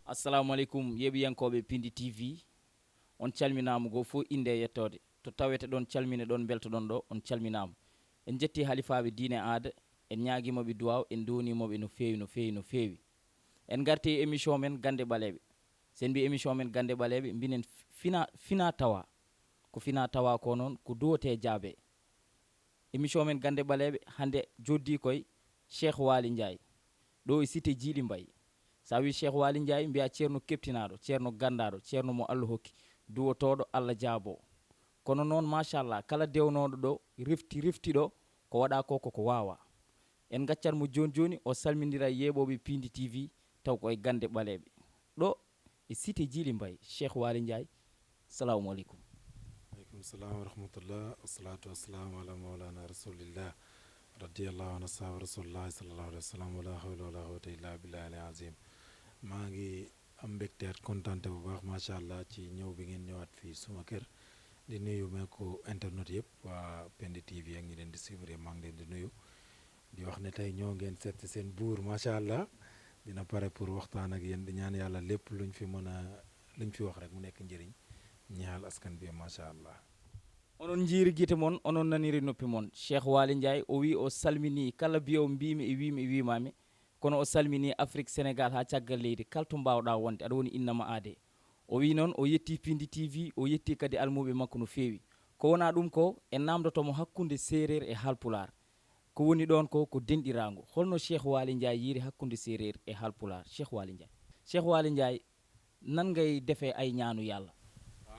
assalamu aleykum yeɓiyankoɓe Pindi TV on calminama go fo inde e yettode to tawete ɗon calmine ɗon beltoɗon ɗo on calminama en jetti halifaɓe diine aada en ñaguimaɓe duwaw en donimoɓe no fewi no fewi no fewi en garti e émission men gande ɓaleɓe sen mbi émission men gande ɓaleɓe mbinen fina tawa ko fina tawa ko noon ko duwote jaabe émission men gande ɓaleɓe hande joddi koye Cheikh Waly Ndiaye ɗo e cité Djily Mbaye sa wi Cheikh Waly Ndiaye mbiya ceerno keptinaɗo ceerno gandaɗo ceerno mo Allah hokki duwotoɗo Allah jaabo kono noon machallah kala dewnoɗo ɗo reftiɗo ko waɗa ko koko wawa en gaccat mo joni joni o salmindira yeɓoɓe Pindi TV taw koye gande ɓaleɓe ɗo e cité Djily Mbaye Cheikh Waly Ndiaye salamu aleykum. aleykum salam wa rahmatullah wassalatu wassalamu ala maulana rasulillah radiyallahu an ashab rasulillah sallallahu alayhi wa sallam wala hawla wala quwwata illa billahi al azim maa ngi am mbégte at kontante bu baax macha allah ci ñëw bi ngeen ñëwaat fii suma kër di nuyu mee ko internet yëpp waa Pindi TV ak ñi leen di suivre maa ngi leen di nuyu di wax ne tey ñoo ngeen seet si seen buur macha allah dina pare pour waxtaan ak yéen di ñaan yàlla lépp luñ fi wax rek mu nekk njëriñ ñaal askan bi macha allah. onon jiiri guite moon onon naniri noppi moon Cheikh Waly Ndiaye o wi o salmini kala biyowo mbimi e wimi e wimami kono o salmini Afrique Sénégal ha caggal leydi kala to mbawɗa wonde aɗa woni innama aade o wi noon o yetti Pindi TV o yetti kadi almuɓe makko no fewi ko wona ɗum ko en namdotomo hakkude séréer e halpular ko woni ɗon ko denɗirago holno Cheikh Waly Ndiaye yiiri hakkude séréer e halpular Cheikh Waly Ndiaye. Cheikh Waly Ndiaye nan ngay defe ay ñaanu yàlla.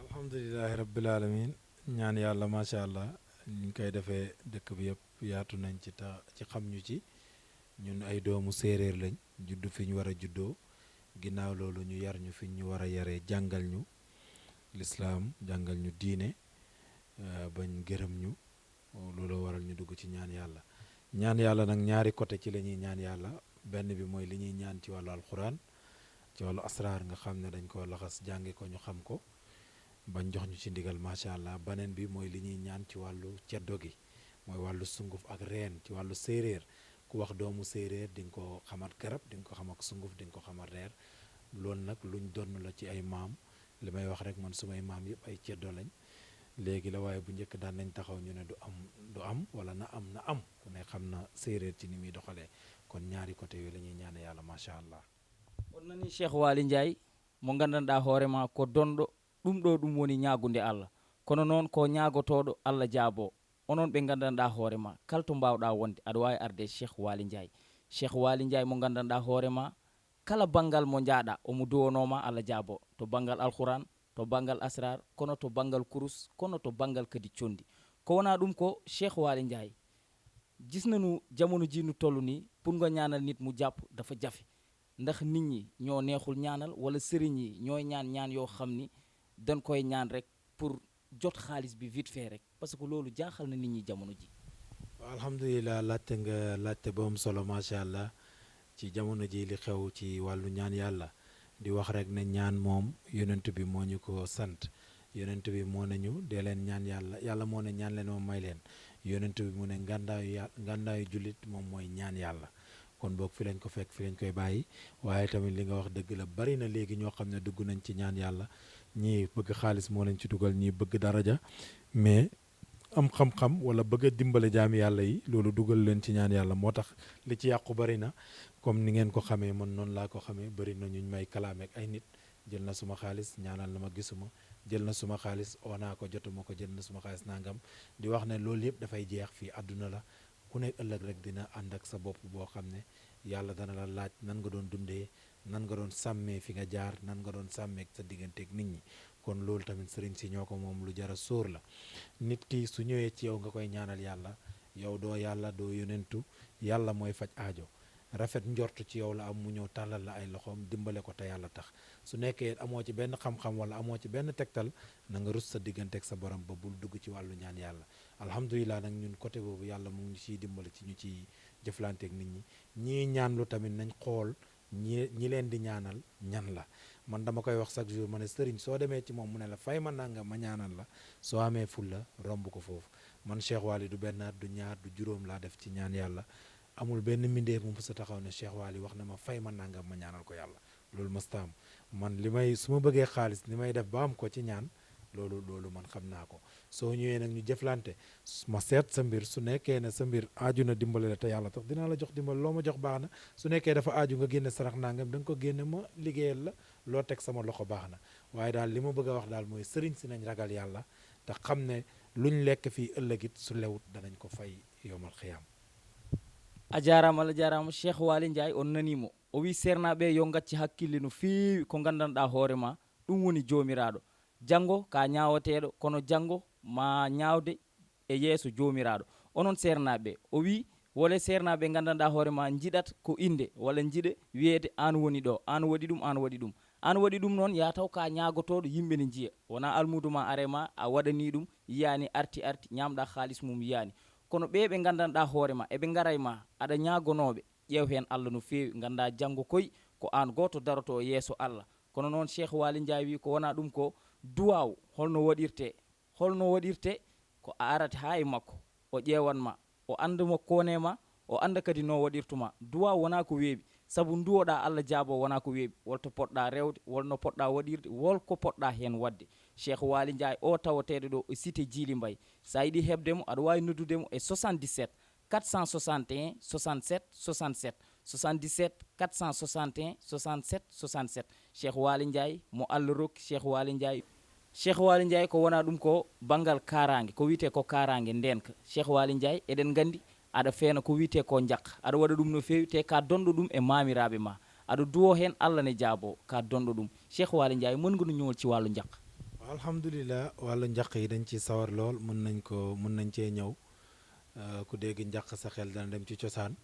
alhamdulilahi rabbil alamin ñaan yàlla macha allah ñu koy defee dëkk bi yëpp yaatu nañ ci xam ñu ci ñun ay doomu séeréer lañ juddu fi ñu war a juddoo ginnaaw loolu ñu yar ñu fi ñu war a yaree jàngal ñu lislaam jàngal ñu diine bañ gërëm ñu loolu waral ñu dugg ci ñaan yàlla nag ñaari côté ci la ñuy ñaan yàlla benn bi mooy li ñuy ñaan ci wàllu alxuraan ci wàllu asraar nga xam ne dañ ko laxas jànge ko ñu xam ko bañ jox ñu ci ndigal macha allah beneen bi mooy li ñuy ñaan ci wàllu ceddo gi mooy wàllu sunguf ak reen ci wàllu séeréer ku wax doomu séeréer di nga ko xamat garab di nga ko xam ak sunguf di nga ko xamat reer loolu nag luñ donn la ci ay maam li may wax rek man sumay maam yëpp ay ceddo lañ léegi la waaye bu njëkk daan nañ taxaw ñu ne du am wala na am ku ne xam na séeréer ci ni muy doxalee kon ñaari côté yooyu la ñuy ñaan yàlla macha allah. on nani Cheikh Waly Ndiaye mo gandanɗa hoorema ko donɗo ɗum ɗo ɗum woni ñaagude Allah kono noon ko ñaagotoɗo Allah jaabo onon ɓe gandanɗa hoorema kala to mbawɗa wonde aɗa wawi arde Cheikh Waly Ndiaye. Cheikh Waly Ndiaye mo gandanɗa hoorema kala banggal mo jaaɗa omo duwonoma Allah jaabo to banggal alquran to banggal asrar kono to banggal kurus kono to banggal kadi condi ko wona ɗum ko Cheikh Waly Ndiaye gis nañu jamono ji nu toll ni pour nga ñaanal nit mu jàpp dafa jafe ndax nit ñi ñoo neexul ñaanal wala sëriñ yi ñooy ñaan yoo xam ni dañ koy ñaan rek pour jot xaalis bi vite fait rek parce que loolu jaaxal na nit ñi jamono ji. alhamdulilah laajte ba am solo macha allah ci jamono ji li xew ci wàllu ñaan yàlla di wax rek ne ñaan moom yonent bi moo ñu ko sant yonent bi moo nañu dee leen ñaan yàlla moo ne ñaan leen moom may leen yonent bi mu ne ngàndaayu jullit moom mooy ñaan yàlla kon boog fi lañ ko fekk fi lañ koy bàyyi waaye tamit li nga wax dëgg la bari na léegi ñoo xam ne dugg nañ ci ñaan yàlla ñii bëgg xaalis moo leen ci dugal ñii bëgg daraja mais am xam-xam wala bëgg a dimbale jaami yàlla yi loolu dugal leen ci ñaan yàlla moo tax li ci yàqu bari na comme ni ngeen ko xamee man noonu laa ko xamee bari na ñu may kalaameek ay nit jël na suma xaalis ñaanal na ma gisuma jël na suma xaalis oo naa ko jotuma ko jël na suma xaalis nangam di wax ne loolu yëpp dafay jeex fii àdduna la ku nekk ëllëg rek dina ànd ak sa bopp boo xam ne yàlla dana la laaj nan nga doon dundee nan nga doon sàmmee fi nga jaar nan nga doon sàmmeek sa digganteeg nit ñi kon loolu tamit sëriñ si ñoo ko moom lu jara sóor la nit ki su ñëwee ci yow nga koy ñaanal yàlla yow doo yàlla doo yonentu yàlla mooy faj aajo rafet njort ci yow la am mu ñëw tàllal la ay loxoom dimbale ko te yàlla tax su nekkee amoo ci benn xam-xam wala amoo ci benn tegtal na nga rus sa digganteeg sa borom ba bul dugg ci wàllu ñaan yàlla alhamdulilah nag ñun côté boobu yàlla mu ngi ciy dimbale ci ñu ciy jëflanteeg nit ñi ñii ñaan lu tamit nañ xool ñi leen di ñaanal ñan la man dama koy wax chaque jour ma ne sëriñ soo demee ci moom mu ne la fay ma nanga ma ñaanal la soo amee ful la romb ko foofu man Cheikh Waly du benn at du ñaar du juróom laa def ci ñaan yàlla amul benn mbindeef mu mës a taxaw ne Cheikh Waly wax na ma fay ma nangam ma ñaanal ko yàlla loolu mësta am man li may su ma bëggee xaalis li may def ba am ko ci ñaan loolu man xam naa ko soo ñëwee nag ñu jëflante ma seet sa mbir su nekkee ne sa mbir aaju na dimbale la te yàlla tax dinaa la jox dimbal loo ma jox baax na su nekkee dafa aaju nga génne sarax nangam da nga ko génne ma liggéeyal la loo teg sama loxo baax na waaye daal li ma bëgg a wax daal mooy sëriñ si nañ ragal yàlla te xam ne luñ lekk fii ëllëgit su lewut danañ ko fay yowmal xiyaam. a jarama Allah jarama Cheikh Waly Ndiaye on nanimo o wi sernaɓe yo gacci hakkille no feewi ko gandanɗa hoore ma ɗum woni jomiraɗo janggo ka ñawateɗo kono janggo ma ñawde e yeeso jomiraɗo onon sernaɓe o wi wole sernaɓe gandanɗa hoore ma jiɗat ko inde walla jiiɗe wiyede an woni ɗo an waɗi ɗum an waɗi ɗum an waɗi ɗum noon ya taw ka ñagotoɗo yimɓe ne jiiya wona almudo ma arema a waɗani ɗum yiyani arti ñamɗa halis mum yiyani kono ɓe ɓe gandanɗa hoorema eɓe garay ma aɗa ñagonoɓe ƴeew hen Allah no feewi ganda janggo koy ko an goto daroto yeeso Allah kono noon Cheikh Waly Ndiaye wi ko wona ɗum ko duwaw holno waɗirte ko a arat ha e makko o ƴewanma o andamo konema o anda kadi no waɗirtuma duwaw wona ko weeɓi saabu duwoɗa Allah jaabo wona ko weeɓi wolto poɗɗa rewde wolno poɗɗa waɗirde wolko poɗɗa hen wadde Cheikh Waly Ndiaye o tawateɗo ɗo e cité Djily Mbaye sa yiiɗi hebdemo aɗa wawi noddudemo e 77 461 67 67 77 461 67 67 Cheikh Waly Ndiaye mo Allah rokki Cheikh Waly Ndiaye Cheikh Waly Ndiaye ko wona ɗum ko banggal karangue ko wiyete ko karangue ndenka Cheikh Waly Ndiaye eɗen gandi aɗa feena ko wiyete ko jak aɗa waɗa ɗum no fewi te ka donɗo ɗum e mamiraɓe ma aɗa duwo hen Allah ne jaabo ka donɗo ɗum Cheikh Waly Ndiaye mën nga nu ñëwal ci wàllu jak alhamdulilah wàllu njaq yi dañ ci sawar lool mën nañ cee ñëw ku dégg njaq sa xel dana dem ci cosaan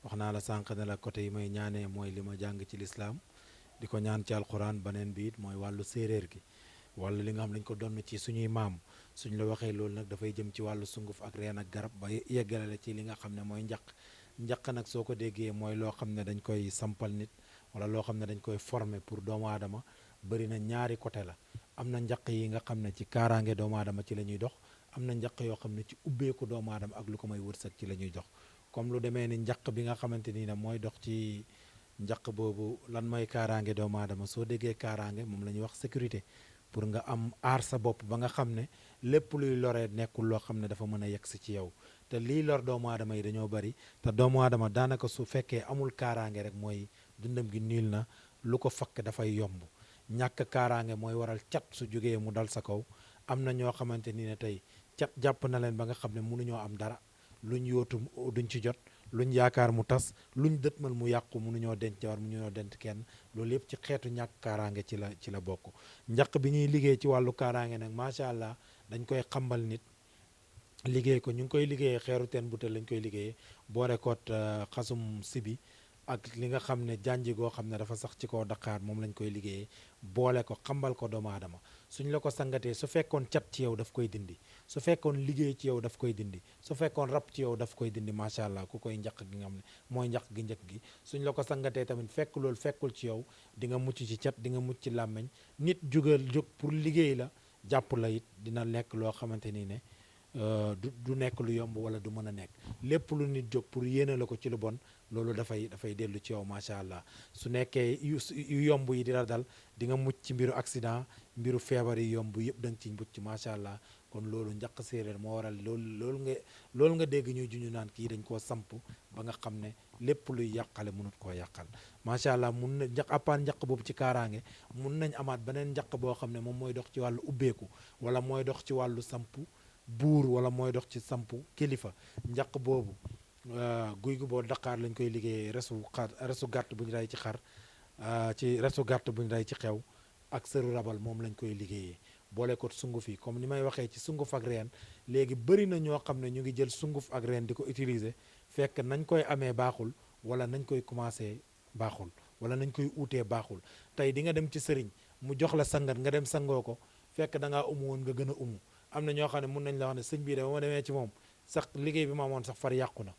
wax naa la sànq ne la côté yi may ñaanee mooy li ma jàng ci lislaam di ko ñaan ci alquran beneen bi it mooy wàllu séeréer gi wala li nga xam dañ ko donn ci suñuy maam suñ la waxee loolu nag dafay jëm ci wàllu sunguf ak reen ak garab ba yeggale la ci li nga xam ne mooy njaq nag soo ko déggee mooy loo xam ne dañ koy sampal nit wala loo xam ne dañ koy former pour doomu aadama bëri na ñaari côté la am na njaq yi nga xam ne ci kaaraange doomu aadama ci la ñuy dox am na njaq yoo xam ne ci ubbeeku doomu aadama ak lu ko may wërsëg ci la ñuy dox comme lu demee ni njaq bi nga xamante ni ne mooy dox ci njaq boobu lan mooy kaaraange doomu aadama soo déggee kaaraange moom la ñuy wax sécurité pour nga am aar sa bopp ba nga xam ne lépp luy loree nekkul loo xam ne dafa mën a yegsi ci yow te lii lor doomu aadama yi dañoo bari te doomu aadama daanaka su fekkee amul kaaraange rek mooy dundam gi niil na lu ko fakk dafay yomb ñàkk kaaraange mooy waral cat su jógee mu dal sa kaw am na ñoo xamante ni ne tey cat jàpp na leen ba nga xam ne mënuñoo am dara luñ yóotu duñ ci jot luñ yaakaar mu tas luñ dëtmal mu yàqu mënuñoo denc war mënuñoo denc kenn loolu yëpp ci xeetu ñàkk kaaraange ci la bokk njaq bi ñuy liggéey ci wàllu kaaraange nag macha allah dañ koy xambal nit liggéey ko ñu ngi koy liggéeyee xeeru teen butel lañ koy liggéeyee boole koot xasum sibi ak li nga xam ne jànji goo xam ne dafa sax ci kaw Dakar moom lañ koy liggéeyee boole ko xambal ko doomu aadama suñ la ko sangatee su fekkoon cat ci yow daf koy dindi su fekkoon liggéey ci yow daf koy dindi su fekkoon rab ci yow daf koy dindi macha allah ku koy njaq gi nga xam ne mooy njaq gi njëkk gi suñ la ko sangatee tamit fekk loolu fekkul ci yow di nga mucc ci cat di nga mucc ci làmmeñ nit jóg pour liggéey la jàpp la it dina nekk loo xamante ni ne du nekk lu yomb wala du mën a nekk lépp lu nit jóg pour yéene la ko ci lu bon loolu dafay dellu ci yow macha allah su nekkee yu yomb yi di la dal di nga mucc ci mbiru accident mbiru feebar yi yomb yëpp da nga ci mucc macha allah kon loolu njaq séeréer moo waral loolu nga dégg ñuy juñu naan kii dañ koo samp ba nga xam ne lépp luy yàqale mënut koo yàqal macha allah mun na njaq appaan njaq boobu ci kaaraange mun nañ amaat beneen njaq boo xam ne moom mooy dox ci wàllu ubbeeku wala mooy dox ci wàllu samp buur wala mooy dox ci sampu kilifa njaq boobu guy gu boo Dakar lañ koy liggéeyee resu gàtt bu ñu rey ci xar ci resu gàtt bu ñu rey ci xew ak sëru rabal moom lañ koy liggéeyee boole ko sunguf yi comme ni may waxee ci sunguf ak reen léegi bëri na ñoo xam ne ñu ngi jël sunguf ak reen di ko utiliser fekk nañ koy amee baaxul wala nañ koy commencé baaxul wala nañ koy uutee baaxul tey di nga dem ci sëriñ mu jox la sangat nga dem sangoo ko fekk da ngaa umu woon nga gën a umu am na ñoo xam ne mun nañ la wax ne sëñ bii de ba ma demee ci moom sax liggéey bi ma amoon sax far yàqu na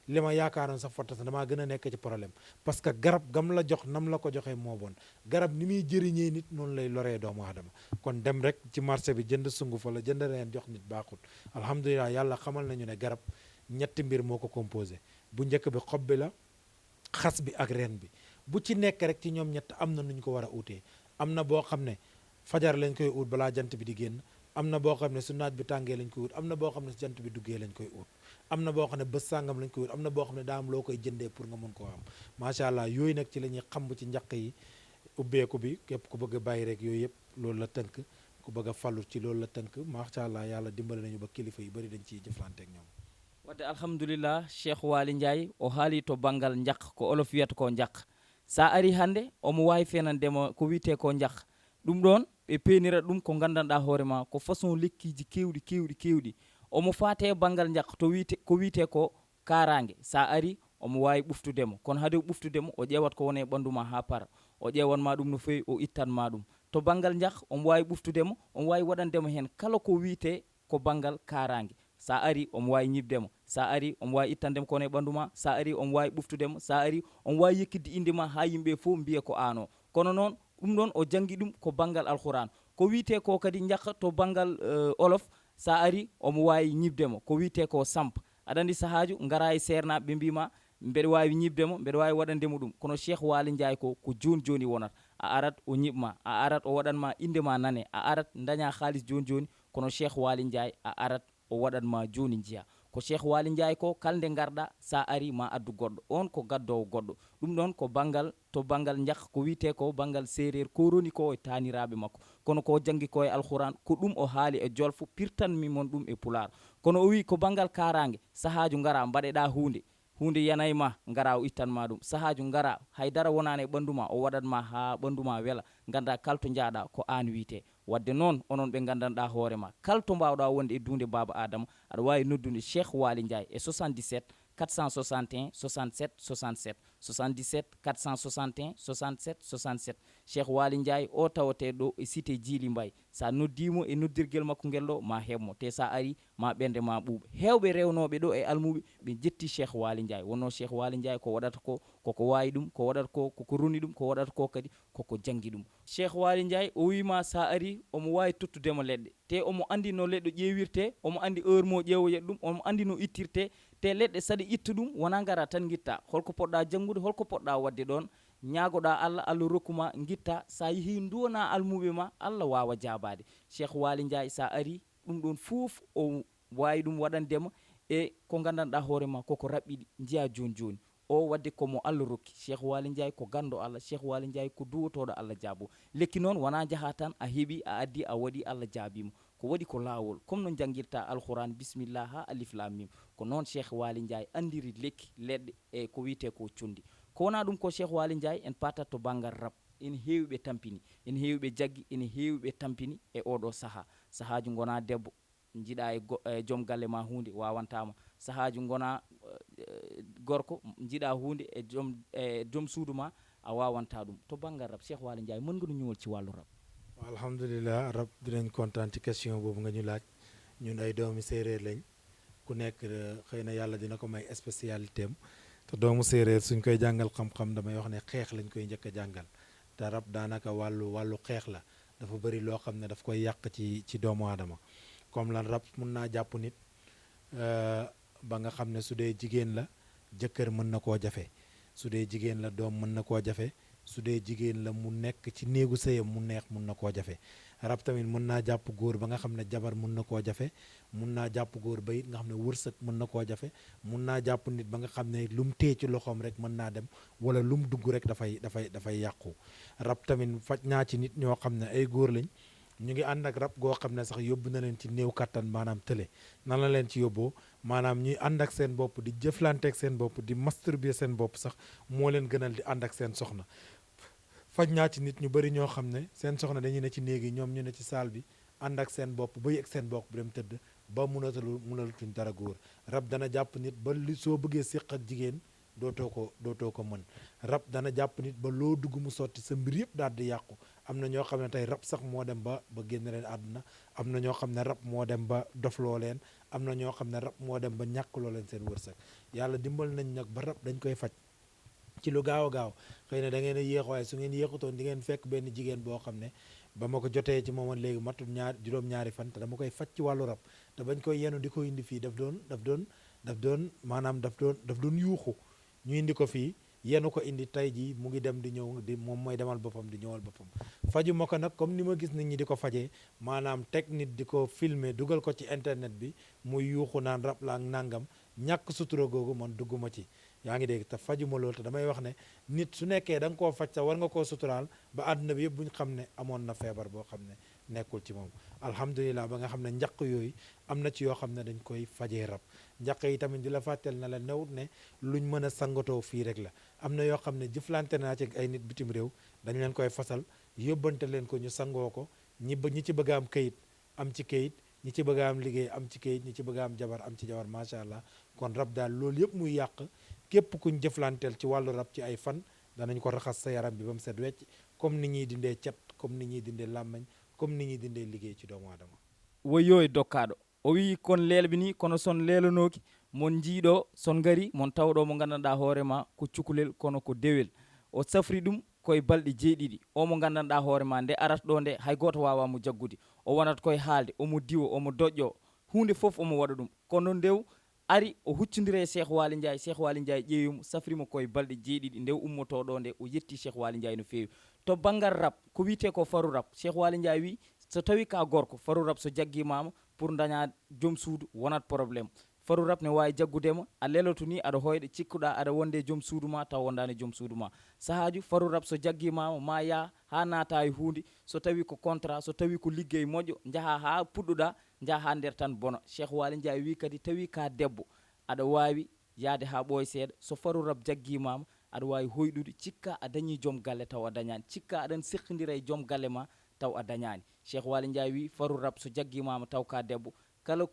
li ma yaakaaroon sax farta sax damaa gën a nekk ci problème parce que garab gam la jox nam la ko joxee moo bon garab ni muy jëriñee nit noonu lay loree doomu aadama kon dem rek ci marché bi jënd sunguf wala jënd reen jox nit baaxul alhamdulilah yàlla xamal nañu ne garab ñetti mbir moo ko composé bu njëkk bi xob bi la, xas bi ak reen bi. bu ci nekk rek ci ñoom ñett am na nu ñu ko war a uutee. am na boo xam ne fajar lañ koy ut balaa jant bi di génn, am na boo xam ne su naaj bi tàngee lañ koy ut, am na boo xam ne su jant bi duggee lañ koy ut, am na boo xam ne bés sàngam lañ koy ut, am na boo xam ne daa am loo koy jëndee pour nga mën koo am. macha allah yooyu nag ci la ñuy xamb ci njaq yi. ubbeeku bi képp ku bëgg a bàyyi rek yooyu yëpp loolu la tënk, ku bëgg a fallu ci loolu la tënk. macha allah yàlla dimbali nañu ba kilifa yu bëri dañ ciy jëflanteek ñoom. wadde alhamdulillah Cheikh Waly Ndiaye o haali to banggal njaq ko olof wiyata ko njaq. sa ari hannde omo wawi fenandema ko wiyete ko njaq. ɗum ɗon ɓe peenira ɗum ko gandanɗa hoore ma ko façon lekkiji kewɗi omo faate banggal njaq to ko wiyete ko karangue. sa ari omo wawi ɓuftudemo, kono haade ɓuftudemo o ƴewat ko woni e ɓandu ma ha para, o ƴewanma ɗum no fewi, o ittanma ɗum. to banggal njaq omo wawi ɓuftudemo, omo wawi waɗandemo hen kala ko wiyete ko banggal karangue. sa ari omo wawi ñibdemo, sa ari omo wawi ittandemo kono e ɓandu ma, sa ari omo wawi ɓuftudemo, sa ari omo wawi yekkidde indema ha yimɓe fof mbiya ko an o. kono noon ɗum ɗon o janggi ɗum ko banggal alquran. ko wiyete ko kadi njaq to banggal olof, sa ari omo wawi ñibdemo, ko wiyete ko samp. aɗa andi sahaju gara e sernaɓe ɓe mbima mbeɗa wawi ñibdemo, mbeɗa wawi waɗandemo ɗum. kono Cheikh Waly Ndiaye ko joni wonata. a arat o ñibma, a arat o waɗanma indema nane, a arat daña haaliss joni. kono Cheikh Waly Ndiaye a arat o waɗanma joni jiya. ko Cheikh Waly Ndiaye ko kalde garɗa sa ari ma addu goɗɗo, on ko gaddowo goɗɗo. ɗum ɗon ko banggal to banggal njaq ko wiyete ko banggal séréer ko roni ko e taniraɓe makko. kono ko janggi ko e alquran ko ɗum o haali e jolfo, pirtanmi mon ɗum e pular. kono o wi ko banggal karangue, sahaju gara mbaɗeɗa hunde yanayma ngara o ittanma ɗum. sahaju ngara haydara wonani e ɓanduma, o waɗatma ha ɓanduma weela, ganda kalto jaaɗa ko an wiyete. wadde noon onon ɓe gandanɗa hoorema kalto mbawɗa wonde e dunde baba adama, aɗa wawi noddude Cheikh Waly Ndiaye e 77 461 67 67 77 461 67 67. Cheikh Waly Ndiaye o tawateɗo e cité Djily Mbaye. sa noddimo e noddirguel makko ngel ɗo ma hebmo, te sa ari ma ɓerde ma ɓuuɓa. hewɓe rewnoɓe ɗo e almuɓe ɓe jetti Cheikh Waly Ndiaye. wonno Cheikh Waly Ndiaye ko waɗata ko koko wawi ɗum, ko waɗata ko koko roni ɗum, ko waɗata ko kadi koko janggi ɗum. Cheikh Waly Ndiaye o wima sa ari omo wawi tottudemo leɗɗe, te omo andi no leɗɗe ƴewirte, omo andi heure mo ƴeewoyata ɗum, omo andi no ittirte. te leɗɗe saɗa itta ɗum wona gara tan guitta, holko poɗɗa janggude, holko poɗɗa wadde ɗon. ñagoɗa Allah, Allah rokkuma guitta. sa yeehi duwona almuɓe ma, Allah wawa jabade. Cheikh Waly Ndiaye sa ari ɗum ɗon fof o wawi ɗum waɗandema e ko gandanɗa hoorema koko raɓɓiɗi jiya joni. o wadde komo Allah rokki. Cheikh Waly Ndiaye ko gando Allah, Cheikh Waly Ndiaye ko duwotoɗo Allah jaabo. lekki noon wona jaaha tan a heeɓi a addi a waɗi Allah jaabima, ko waɗi ko lawol comme no jangguirta alquran bisimillah ha alif lam mim. ko noon Cheikh Waly Ndiaye andiri lekki leɗɗe e ko wiyete ko condi. ko wona ɗum ko Cheikh Waly Ndiaye en patat to banggal rab. ene heewi ɓe tampini, ene heewi ɓe jaggi, ene heewi ɓe tampini e oɗo sahaju gona debbo jiiɗa e joom galle ma hunde wawantama. sahaju gona gorko jiiɗa hunde e joom suudu ma a wawanta ɗum. to banggal rab Cheikh Waly Ndiaye mën nga nu ñëwal ci wàllu rab. alhamdulilah rab dinañ kontaan ci question boobu nga ñu laaj. ñun ay doomi séeréer lañ, ku nekk xëy na yàlla dina ko may spécialité am. te doomu séeréer suñ koy jàngal xam-xam damay wax ne xeex lañ koy njëkk a jàngal. te rab daanaka wàllu xeex la, dafa bëri loo xam ne daf koy yàq ci doomu aadama. comme lan rab mun naa jàpp nit ba nga xam ne su dee jigéen la jëkkër mën na koo jafe, su dee jigéen la doom mën na koo jafe, su dee jigéen la mu nekk ci néegu sëyam mu neex mun na koo jafe. rab tamit mën naa jàpp góor ba nga xam ne jabar mun na koo jafe, mun naa jàpp góor ba it nga xam ne wërsëg mën na koo jafe, mun naa jàpp nit ba nga xam ne lu mu téye ci loxoom rek mën naa dem, wala lu mu dugg rek dafay yàqu. rab tamit faj naa ci nit ñoo xam ne ay góor lañ, ñu ngi ànd ak rab goo xam ne sax yóbbu na leen ci néew kattan, maanaam tële. nan la leen ci yóbboo, maanaam ñuy ànd ak seen bopp, di jëflanteeg seen bopp, di masturber seen bopp sax moo leen gënal di ànd ak seen soxna. faj naa ci nit ñu bëri ñoo xam ne seen soxna dañuy ne ci néegi ñoom ñu ne ci saal bi ànd ak seen bopp ba yëg seen bopp bu dem tëdd ba mënatuñ dara góor. rab dana jàpp nit ba li soo bëggee séq ak jigéen dootoo ko mën. rab dana jàpp nit ba loo dugg mu sotti, sa mbir yëpp daal di yàqu. am na ñoo xam ne tey rab sax moo dem ba génn leen àdduna, am na ñoo xam ne rab moo dem ba dofloo leen, am na ñoo xam ne rab moo dem ba ñàkkloo leen seen wërsëg. yàlla dimbal nañ nag ba rab dañ koy faj ci lu gaaw a gaaw. xëy na da ngeen a yéex, waaye su ngeen yéexutoon di ngeen fekk benn jigéen boo xam ne ba ma ko jotee ci mooman léegi matul juróom-ñaari fan te dama koy faj ci wàllu rab. te bañ koy yenu di ko indi fii daf doon daf doon yuuxu ñu indi ko fii yenu ko indi tey jii mu ngi dem di ñëw di moom mooy demal boppam di ñëwal boppam faju ma ko nag comme ni ma gis nit ñi di ko fajee maanaam teg nit di ko filmer dugal ko ci internet bi muy yuuxu naan rab la ak nangam ñàkk sutura googu man dugguma ci yaa ngi dégg te faju ma loolu te damay wax ne nit su nekkee da nga koo faj sax war nga koo suturaal ba àdduna bi yëpp bu ñu xam ne amoon na feebar boo xam ne nekkul ci moom alhamdulilah ba nga xam ne njaq yooyu am na ci yoo xam ne dañ koy fajee rab njaq yi tamit di la fàttel na la newut ne luñ mën a sangatoo fii rek la am na yoo xam ne jëflante naa ci ay nit bitim réew dañ leen koy fasal yóbbante leen ko ñu sangoo ko ñi ci bëgg a am kayit am ci kayit ñi ci bëgg a am liggéey am ci kayit ñi ci bëgg a am jabar am ci jabar macha allah kon rab daal loolu yëpp muy yàq képp kuñ jëflanteel ci wàllu rab ci ay fan danañ ko raxas sa yaram bi ba mu set wecc comme ni ñuy dindee cet comme ni ñuy dindee làmmañ comme ni ñuy dindee liggéey ci doomu aadama woyoy dokkaɗo o wi kon lelɓe ni kono son lelanoki mon jiiɗo son gari mon tawɗo mo gandanɗa hoorema ko cukalel kono ko dewel o safri ɗum koye balɗe jeeɗiɗi o mo gandanɗa hoorema nde arata ɗo nde hay goto wawamo jaggude o wonata koye haalde omo diwa omo doƴƴo hunde foof omo waɗa ɗum kono ndew ari o huccodiri e Cheikh Waly Ndiaye Cheikh Waly Ndiaye ƴeewimo safrimo koye balɗe jeeɗiɗi nde ummotoɗo nde o yetti Cheikh Waly Ndiaye no fewi to banggal rab ko wiyete ko faru rab Cheikh Waly Ndiaye wi so tawi ka gorko faru rab so jaggimama pour daña joom suudu wonat probléme faru rab ne wawi jaggudema a leloto ni aɗa hoyɗa cikkuɗa aɗa wonde joom suudu ma taw wondani joom suudu ma sahaju faru rab so jaggimama ma ya ha naata e hunde so tawi ko contrat so tawi ko liggey moƴƴo jaaha ha puɗɗoɗa jaaha ha nder tan bona Cheikh Waly Ndiaye wi kadi tawi ka debbo aɗa wawi yaade ha ɓooya seeɗa so faru rab jaggimama aɗa wawi hoyɗude cikka a dañi joom galle taw a dañani cikka aɗan seqodira e joom galle ma taw a dañani Cheikh Waly Ndiaye wi faru rab so jaggimama taw ka debbo kala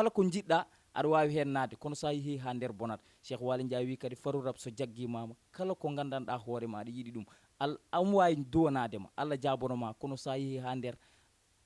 ko jiɗɗa aɗa wawi hen nadde kono sa yeehi ha nder bonata Cheikh Waly Ndiaye wi kadi faru rab so jaggimama kala ko gandanɗa hoorema aɗa yiiɗi ɗum am wawi duwanadema Allah jabonoma kono sa yeehi ha nder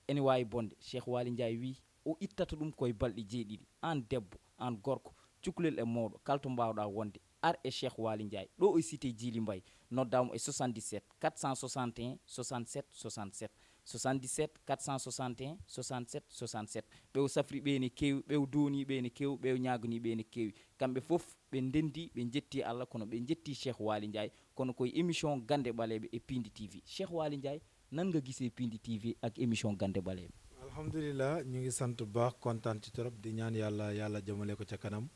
ene wawi bonde Cheikh Waly Ndiaye wi o ittata ɗum koye balɗe jeeɗiɗi an debbo an gorko cukalel e mawɗo kala to mbawɗa wonde ar e Cheikh Waly Ndiaye ɗo e cité Djily Mbaye noddamo e 77 461 67 67 77 461 67 67 ɓew safri ɓe ne kewi ɓew downiɓe ne kewi ɓew ñaganiɓe ne kewi kamɓe foof ɓe ndendi ɓe jetti Allah kono ɓe jetti Cheikh Waly Ndiaye kono koye émission Gande Ɓaleɓe e Pindi TV Cheikh Waly Ndiaye nan nga gisee Pindi TV ak émission Gande Ɓaleɓe alhamdulilah ñu ngi sant bu baax kontaan ci trop di ñaan yàlla jëmale ko ca kanam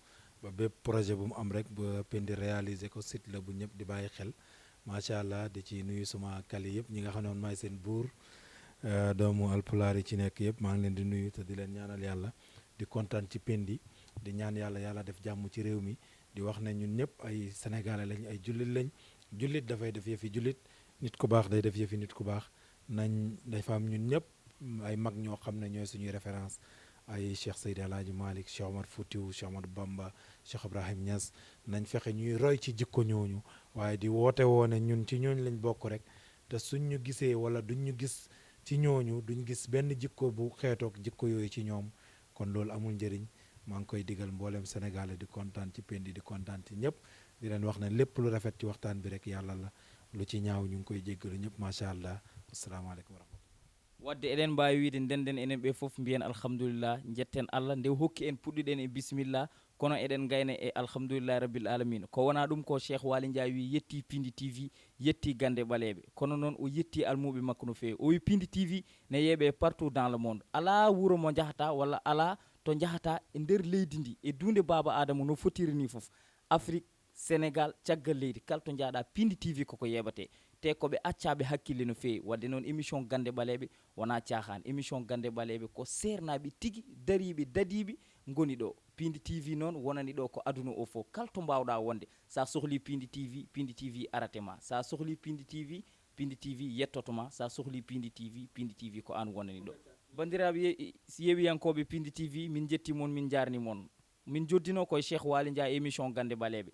ba bépp projet bu mu am rek ba Pindi réaliser ko site la bu ñëpp di bàyyi xel macha allah di ci nuyu suma kali yëpp ñi nga xam ne man maay seen buur doomu alpulaar yi ci nekk yëpp maa ngi leen di nuyu te di leen ñaanal yàlla di kontaan ci Pindi di ñaan yàlla def jàmm ci réew mi di wax ne ñun ñëpp ay sénégalais lañ ay jullit lañ jullit dafay def yëfi jullit nit ku baax day def yëfi nit ku baax nañ dafa am ñun ñëpp ay mag ñoo xam ne ñooy suñuy référence ay Cheikh Seydi El Hadji Malick Cheikh Omar Foutiou Cheikh Ahmadou Bamba Cheikh Ibrahim Niass nañ fexe ñuy roy ci jikko ñooñu waaye di woote woone ñun ci ñooñu lañ bokk rek te suñ ñu gisee wala duñ ñu gis ci ñooñu duñ gis benn jikko bu xeetoog jikko yooyu ci ñoom kon loolu amul njëriñ maa ngi koy digal mboolem Sénégal di kontaan ci Pindi di kontaan ci ñëpp di leen wax ne lépp lu rafet ci waxtaan bi rek yàlla la lu ci ñaaw ñu ngi koy jéggalu ñëpp macha allah asalaamaaleykum wa rahmatulah wadde eɗen mbawi wiide ndenden enen ɓe foof mbiyen alhamdulillah jetten Allah nde hokki en puɗɗiɗen e bisimillah kono eɗen gayna e alhamdulillahi rabbil alamina ko wona ɗum ko Cheikh Waly Ndiaye wi yetti Pindi TV yetti Gande Ɓaleɓe kono noon o yetti almuɓe makko no fewi o wi Pindi TV ne yeeɓe partout dans le monde ala wuuro mo jahata walla ala to jahata e nder leydi ndi e dunde baba adama no fotiri ni foof Afrique Sénégal caggal leydi kala to jaaɗa Pindi TV koko yeɓate te koɓe accaɓe hakkille no fewi wadde noon émission Gande Ɓaleɓe wona caahan émission Gande Ɓaleɓe ko sernaɓe tigui dariɓe dadiɓe goni ɗo Pindi TV noon wonani ɗo ko aduna o fof kala to mbawɗa wonde sa sohli Pindi TV aratema sa sohli Pindi TV yettotoma sa sohli Pindi TV ko an wonani ɗo bandiraɓe yewiyankoɓe Pindi TV min jetti moon min jarni moon min joddino koye Cheikh Waly Ndiaye émission Gande Ɓaleɓe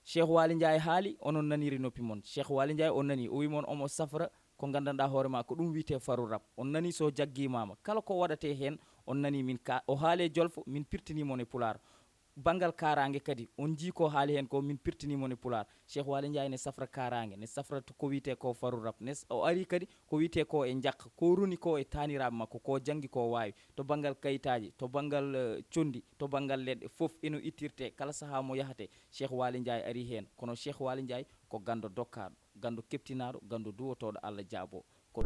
Cheikh Waly Ndiaye haali onon naniri noppi moon Cheikh Waly Ndiaye on nani o wimon omo safra ko gandanɗa hoorema ko ɗum wiyete faru rab on nani so jaggimama kala ko waɗate hen on nani min ka o haale jolfo min pirtanimon e pular bangal karange kadi on jii ko haali hen ko min pirtinimo ne pular Cheikh Waly Ndiaye ne safra karange ne safra ko wiyete ko faru rap ne o ari kadi ko wiyete ko e jakka ko runi ko e taniraɓe makko ko janggi ko wawi to banggal kayitaji to banggal condi to banggal leɗɗe foof eno ittirte kala saaha mo yahate Cheikh Waly Ndiaye ari hen kono Cheikh Waly Ndiaye ko gando dokkaɗo gando keptinaɗo gando duwotoɗo Allah jaabo ko